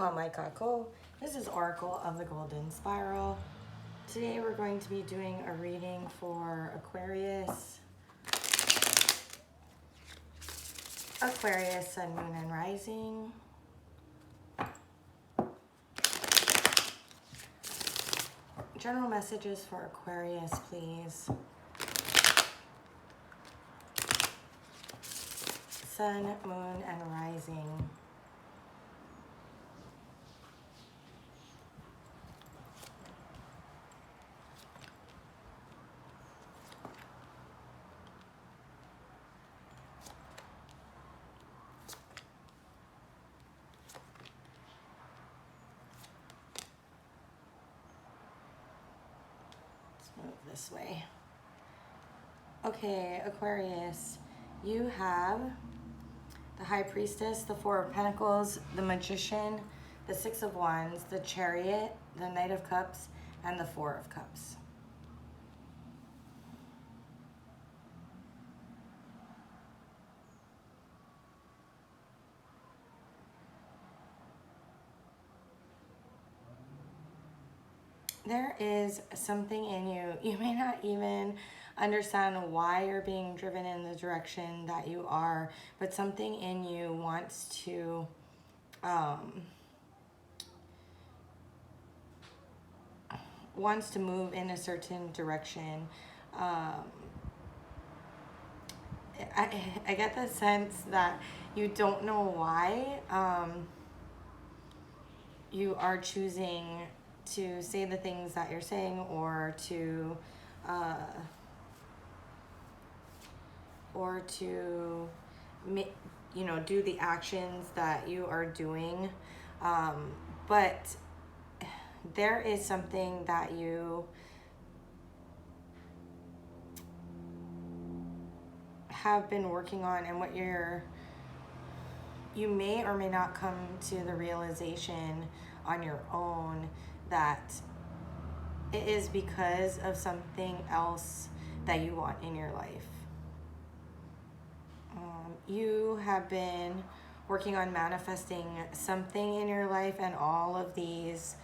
Aloha my kako. This is Oracle of the Golden Spiral. Today we're going to be doing a reading for Aquarius. Aquarius, Sun, Moon, and Rising. General messages for Aquarius, please. Sun, Moon, and Rising. Move this way. Okay, Aquarius, you have the High Priestess, the Four of Pentacles, the Magician, the Six of Wands, the Chariot, the Knight of Cups, and the Four of Cups. There is something in you. You may not even understand why you're being driven in the direction that you are, but something in you wants to move in a certain direction. I get the sense that you don't know why you are choosing to say the things that you're saying, or to do the actions that you are doing, but there is something that you have been working on, and what you may or may not come to the realization on your own that it is because of something else that you want in your life. You have been working on manifesting something in your life, and all of these,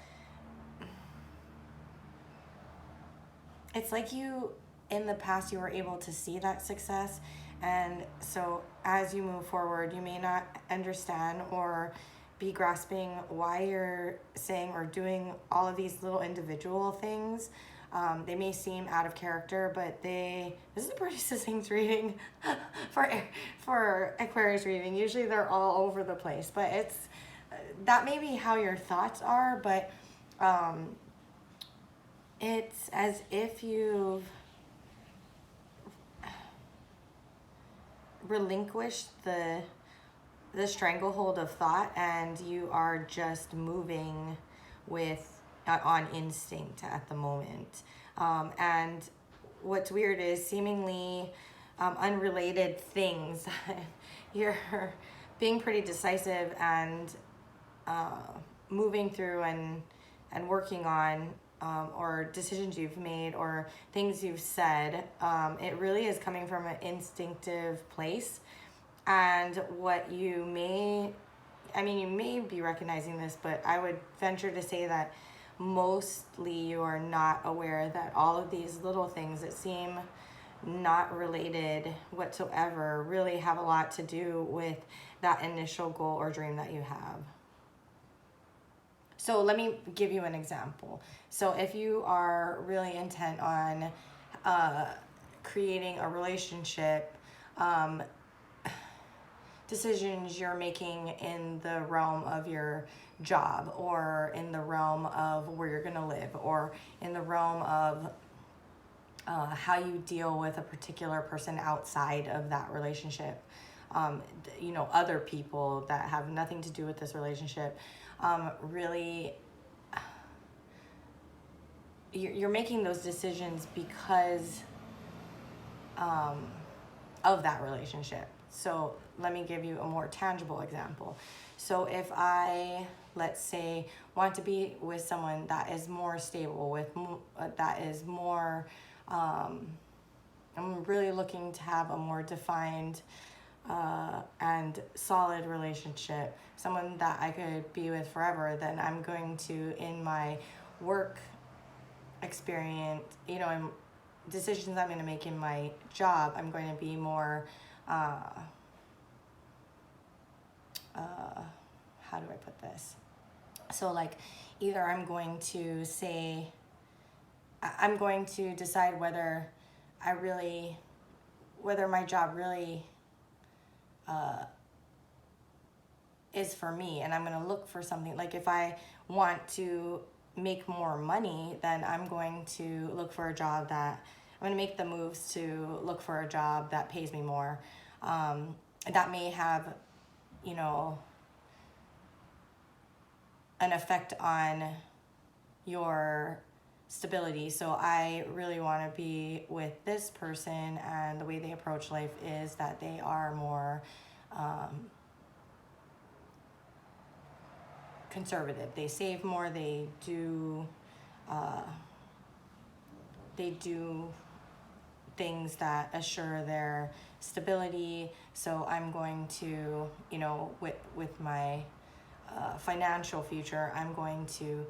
it's like in the past you were able to see that success, and so as you move forward you may not understand or be grasping why you're saying or doing all of these little individual things. They may seem out of character, but this is a pretty succinct reading for Aquarius reading. Usually they're all over the place, but that may be how your thoughts are, but it's as if you've relinquished the stranglehold of thought, and you are just moving on instinct at the moment. And what's weird is seemingly unrelated things. You're being pretty decisive and moving through and working on or decisions you've made or things you've said. It really is coming from an instinctive place. And what you may be recognizing this, but I would venture to say that mostly you are not aware that all of these little things that seem not related whatsoever really have a lot to do with that initial goal or dream that you have. So let me give you an example. So if you are really intent on creating a relationship, decisions you're making in the realm of your job, or in the realm of where you're going to live, or in the realm of how you deal with a particular person outside of that relationship, other people that have nothing to do with this relationship, really you're making those decisions because of that relationship. So let me give you a more tangible example. So if I, let's say, want to be with someone that is more stable, that is more, I'm really looking to have a more defined and solid relationship, someone that I could be with forever, then I'm going to, in my work experience, you know, in decisions I'm going to make in my job, I'm going to be more, how do I put this? So like, either I'm going to say, I'm going to decide whether my job really is for me, and I'm going to look for something. Like if I want to make more money, then I'm going to look for a job that, I'm going to make the moves to look for a job that pays me more. That may have, you know, an effect on your stability. So I really want to be with this person, and the way they approach life is that they are more conservative. They save more. They do things that assure their stability. So I'm going to, you know, with my financial future, I'm going to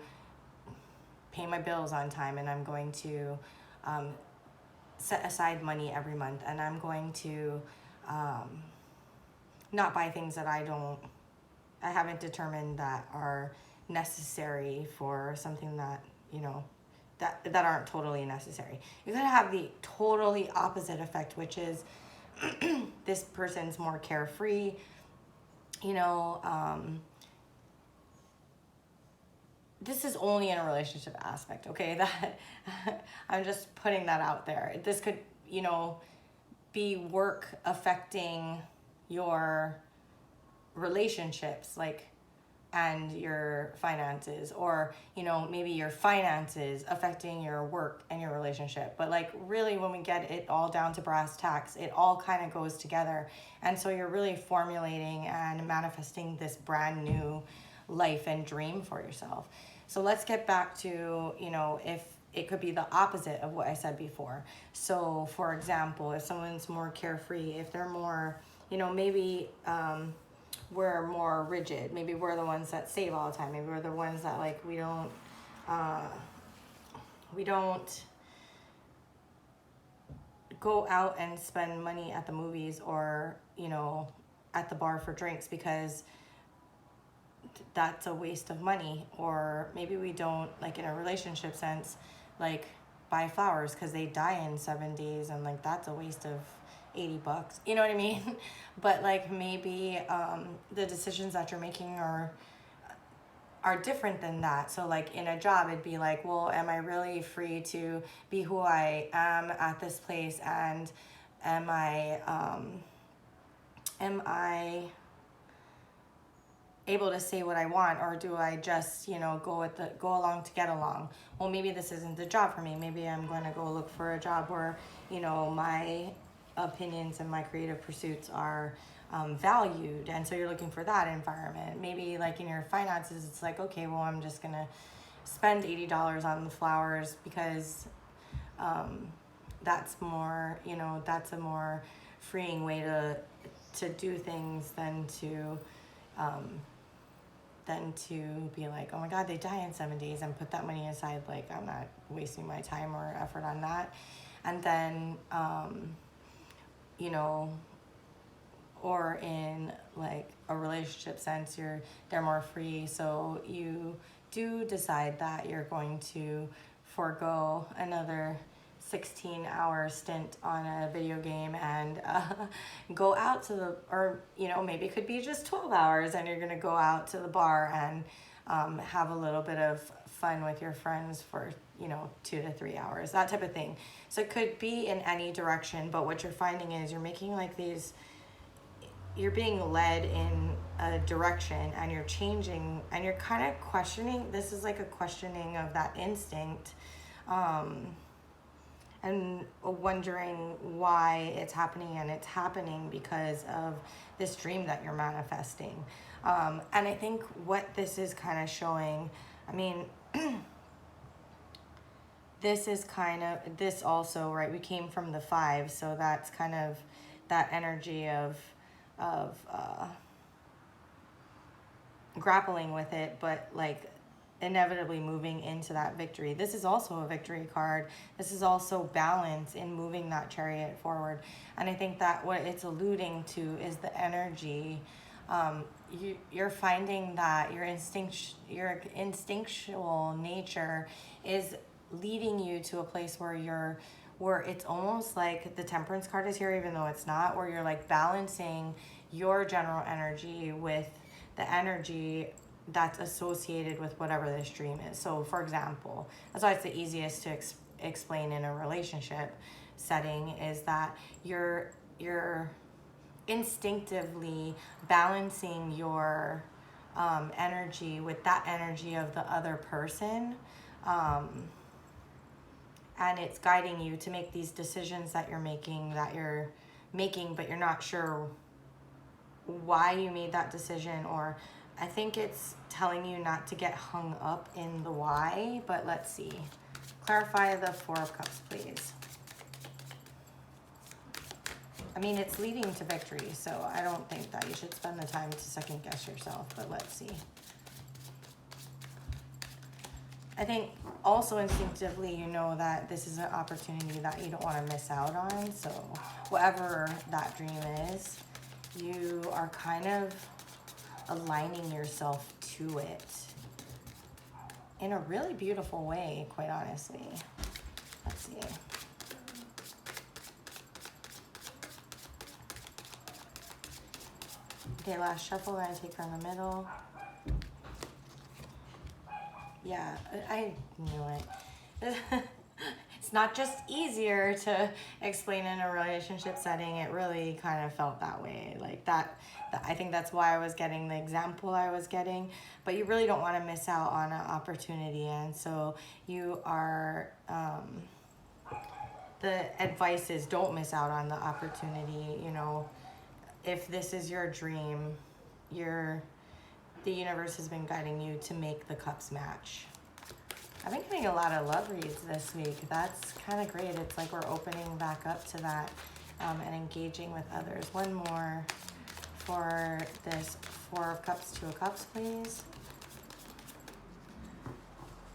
pay my bills on time, and I'm going to set aside money every month, and I'm going to not buy things that I haven't determined that are necessary for something that, you know, that aren't totally necessary. You're going to have the totally opposite effect, which is this person's more carefree, you know. This is only in a relationship aspect, okay? That I'm just putting that out there. This could, you know, be work affecting your relationships, like, and your finances, or, you know, maybe your finances affecting your work and your relationship. But like, really, when we get it all down to brass tacks, it all kind of goes together. And so you're really formulating and manifesting this brand new life and dream for yourself. So let's get back to, you know, if it could be the opposite of what I said before. So for example, if someone's more carefree, if they're more, you know, maybe we're more rigid. Maybe we're the ones that save all the time. Maybe we're the ones that, like, we don't go out and spend money at the movies, or, you know, at the bar for drinks, because that's a waste of money. Or maybe we don't, like, in a relationship sense, like, buy flowers because they die in 7 days, and like, that's a waste of $80. You know what I mean? But like, maybe the decisions that you're making are different than that. So like, in a job, it'd be like, well, am I really free to be who I am at this place, and am I able to say what I want, or do I just, you know, go along to get along? Well, maybe this isn't the job for me. Maybe I'm going to go look for a job where, you know, my opinions and my creative pursuits are valued, and so you're looking for that environment. Maybe like in your finances, it's like, okay, well, I'm just gonna spend $80 on the flowers because that's more, you know, that's a more freeing way to do things than to be like, oh my God, they die in 7 days, and put that money aside. Like, I'm not wasting my time or effort on that. And then you know, or in like a relationship sense, they're more free, so you do decide that you're going to forego another 16-hour stint on a video game and go out to or, you know, maybe it could be just 12 hours, and you're going to go out to the bar and have a little bit of fun with your friends for, you know, 2 to 3 hours, that type of thing. So it could be in any direction, but what you're finding is you're making like you're being led in a direction, and you're changing, and you're kind of questioning. This is like a questioning of that instinct, and wondering why it's happening, and it's happening because of this dream that you're manifesting. And I think what this is kind of showing, I mean, this also, right, we came from the 5, so that's kind of that energy of grappling with it, but like inevitably moving into that victory. This is also a victory card. This is also balance in moving that chariot forward. And I think that what it's alluding to is the energy. You're finding that your instinctual nature is leading you to a place where it's almost like the Temperance card is here, even though it's not, where you're like balancing your general energy with the energy that's associated with whatever this dream is. So for example, that's why it's the easiest to explain in a relationship setting, is that you're instinctively balancing your energy with that energy of the other person, and it's guiding you to make these decisions that you're making, but you're not sure why you made that decision. Or I think it's telling you not to get hung up in the why, but let's see. Clarify the Four of Cups, please. I mean, it's leading to victory, so I don't think that you should spend the time to second guess yourself, but let's see. I think also instinctively you know that this is an opportunity that you don't want to miss out on, so whatever that dream is, you are kind of aligning yourself to it in a really beautiful way, quite honestly. Let's see. Okay, last shuffle, I'm gonna take her in the middle. Yeah, I knew it. It's not just easier to explain in a relationship setting. It really kind of felt that way. Like that, I think that's why I was getting the example I was getting. But you really don't want to miss out on an opportunity. And so you are, the advice is don't miss out on the opportunity. You know, if this is your dream, the universe has been guiding you to make the cups match. I've been getting a lot of love reads this week. That's kind of great. It's like we're opening back up to that and engaging with others. One more for this Four of Cups, Two of Cups, please.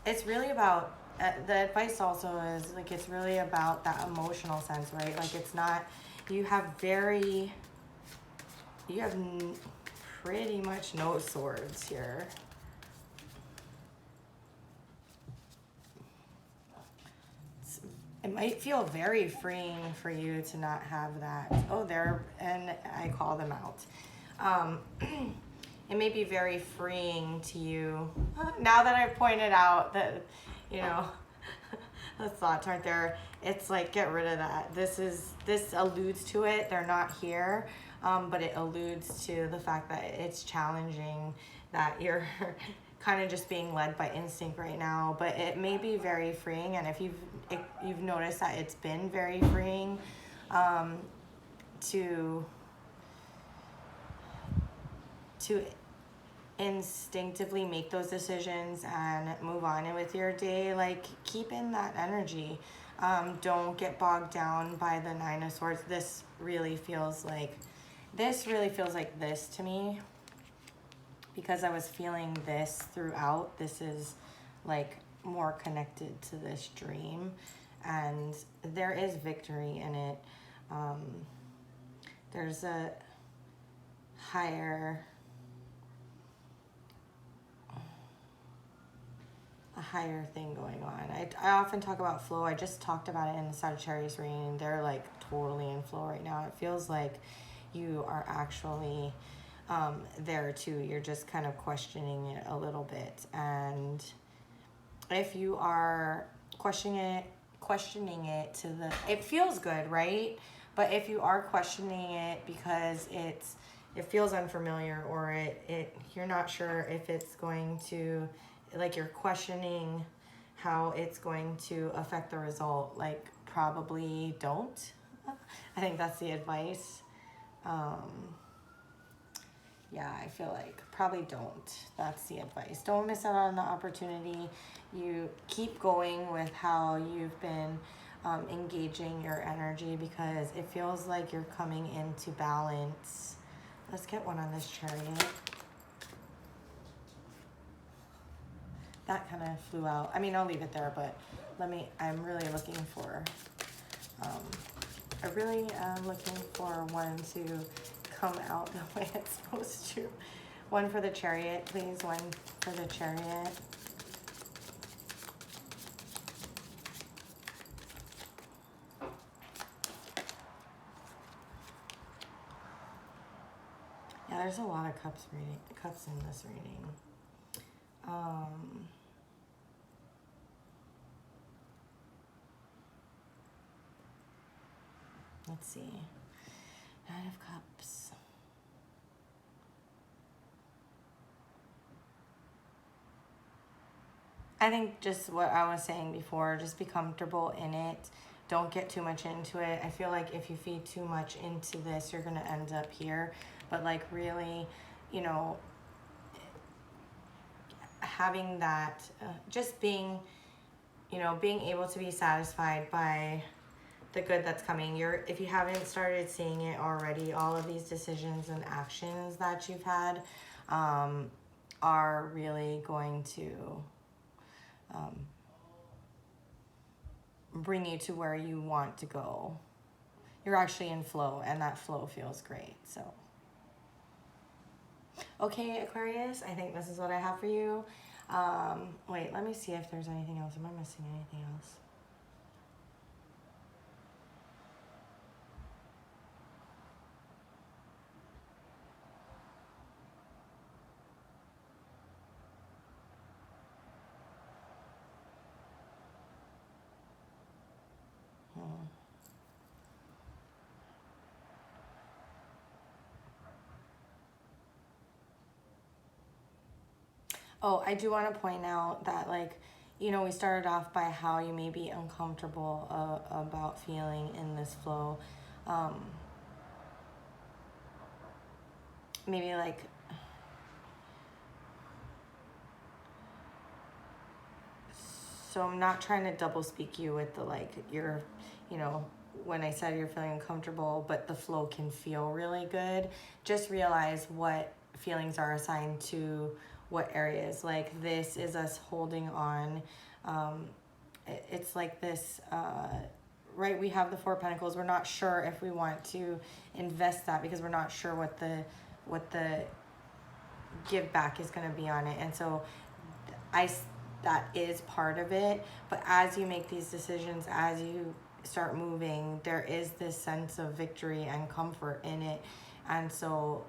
It's really about, the advice also is like, it's really about that emotional sense, right? Like it's not, you have pretty much no swords here. It might feel very freeing for you to not have that. Oh, there, and I call them out. It may be very freeing to you now that I've pointed out that, you know, the thoughts aren't there. It's like, get rid of that. This alludes to it. They're not here, but it alludes to the fact that it's challenging, that you're kind of just being led by instinct right now. But it may be very freeing, and if you've noticed that it's been very freeing to instinctively make those decisions and move on with your day. Like, keep in that energy. Don't get bogged down by the Nine of Swords. This really feels like this to me, because I was feeling this throughout. This is like more connected to this dream, and there is victory in it. There's a higher thing going on. I often talk about flow. I just talked about it in the Sagittarius reading. They're like totally in flow right now. It feels like you are actually there too. You're just kind of questioning it a little bit. And if you are questioning it to it feels good, right? But if you are questioning it because it feels unfamiliar, or you're not sure if it's going to, like, you're questioning how it's going to affect the result, like, probably don't. I think that's the advice. Yeah, I feel like probably don't. That's the advice. Don't miss out on the opportunity. You keep going with how you've been engaging your energy, because it feels like you're coming into balance Let's get one on this Chariot. That kind of flew out. I mean, I'll leave it there, but I'm really looking for, I really am looking for one to come out the way it's supposed to. One for the Chariot, please. One for the Chariot. Yeah, there's a lot of cups in this reading. Let's see. Nine of Cups. I think just what I was saying before, just be comfortable in it. Don't get too much into it. I feel like if you feed too much into this, you're going to end up here. But like really, you know, having that, just being, you know, being able to be satisfied by the good that's coming. If you haven't started seeing it already, all of these decisions and actions that you've had are really going to bring you to where you want to go. You're actually in flow, and that flow feels great. So, okay, Aquarius, I think this is what I have for you. Wait, let me see if there's anything else. Am I missing anything else? Oh, I do want to point out that, like, you know, we started off by how you may be uncomfortable about feeling in this flow. Maybe like, so I'm not trying to double speak you with the, like, you're, you know, when I said you're feeling uncomfortable, but the flow can feel really good. Just realize what feelings are assigned to what areas. Like, this is us holding on. It's like this, right? We have the Four of Pentacles. We're not sure if we want to invest that because we're not sure what the give back is going to be on it. And so that is part of it. But as you make these decisions, as you start moving, there is this sense of victory and comfort in it. And so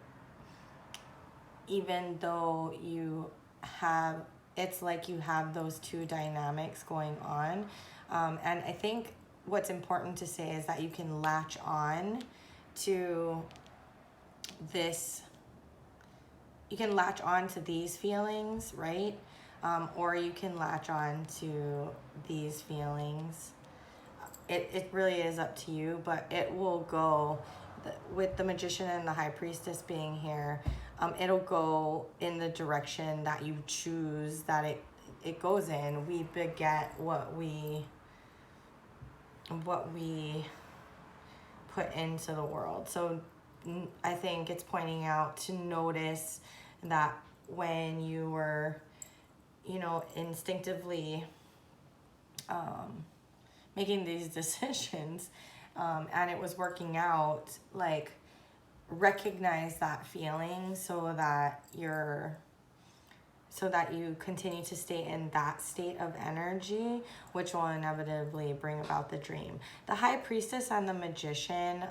even though you have, it's like you have those two dynamics going on. And I think what's important to say is that you can latch on to this, you can latch on to these feelings, right? Or you can latch on to these feelings. It really is up to you, but it will go, with the Magician and the High Priestess being here, it'll go in the direction that you choose that it goes in. We beget what we put into the world. So I think it's pointing out to notice that when you were, you know, instinctively making these decisions and it was working out, like, recognize that feeling so that you continue to stay in that state of energy, which will inevitably bring about the dream. The High Priestess and the Magician,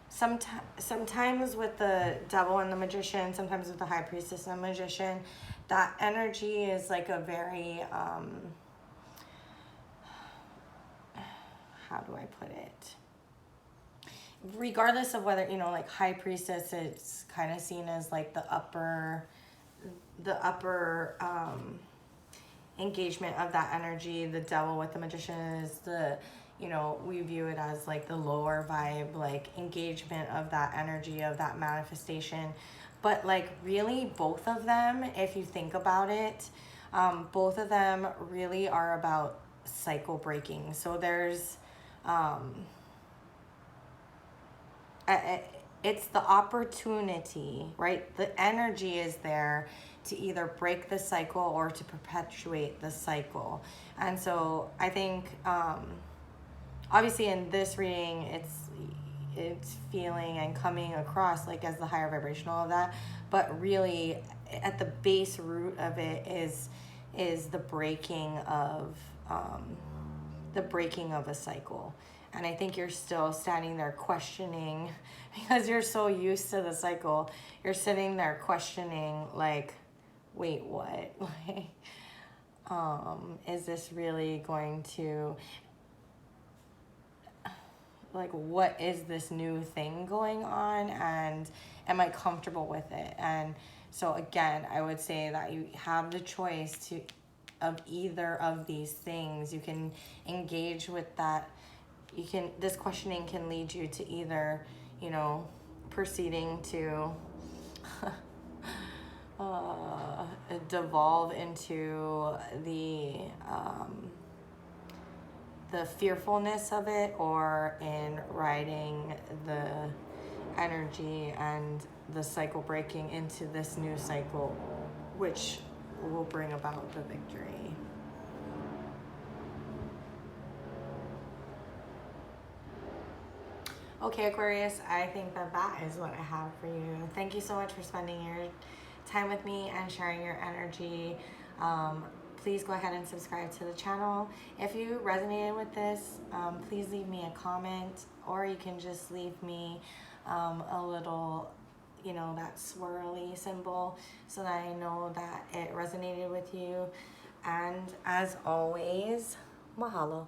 sometimes with the Devil and the Magician, sometimes with the High Priestess and the Magician, that energy is like a very, how do I put it? Regardless of whether, you know, like High Priestess, it's kind of seen as like the upper engagement of that energy. The Devil with the Magician is the, you know, we view it as like the lower vibe, like engagement of that energy, of that manifestation. But like really both of them, if you think about it, both of them really are about cycle breaking. So there's, uh, it's the opportunity, right? The energy is there to either break the cycle or to perpetuate the cycle. And so I think, obviously in this reading, it's feeling and coming across like as the higher vibrational of that, but really at the base root of it is the breaking of a cycle. And I think you're still standing there questioning because you're so used to the cycle. You're sitting there questioning, like, wait, what? Is this really going to, like, what is this new thing going on? And am I comfortable with it? And so again, I would say that you have the choice of either of these things. You can engage with that. This questioning can lead you to either, proceeding to devolve into the fearfulness of it, or in riding the energy and the cycle breaking into this new cycle, which will bring about the victory. Okay, Aquarius, I think that is what I have for you. Thank you so much for spending your time with me and sharing your energy. Please go ahead and subscribe to the channel. If you resonated with this, please leave me a comment, or you can just leave me a little, that swirly symbol, so that I know that it resonated with you. And as always, mahalo.